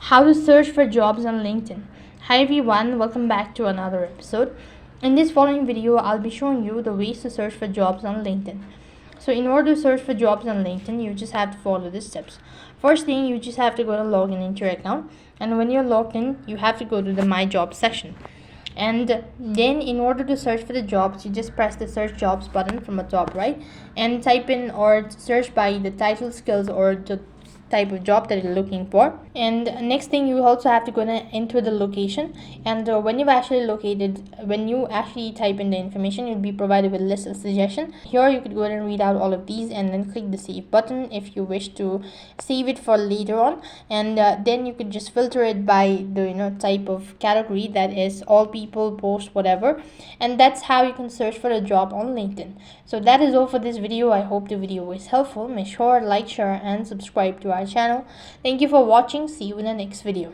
How to search for jobs on LinkedIn. Hi everyone, welcome back to another episode. In this following video, I'll be showing you the ways to search for jobs on LinkedIn. So in order to search for jobs on LinkedIn, you just have to follow these steps. First thing, you just have to go to login into your account, and when you're logged in, you have to go to the My Jobs section. And then in order to search for the jobs, you just press the search jobs button from the top right and type in or search by the title, skills, or the type of job that you're looking for. And next thing, you also have to go into the location, and when you actually type in the information, you'll be provided with a list of suggestions. Here you could go ahead and read out all of these and then click the save button if you wish to save it for later on. And then you could just filter it by the type of category, that is all people, post, whatever. And that's how you can search for a job on LinkedIn. So that is all for this video. I hope the video was helpful. Make sure like, share and subscribe to our channel. Thank you for watching. See you in the next video.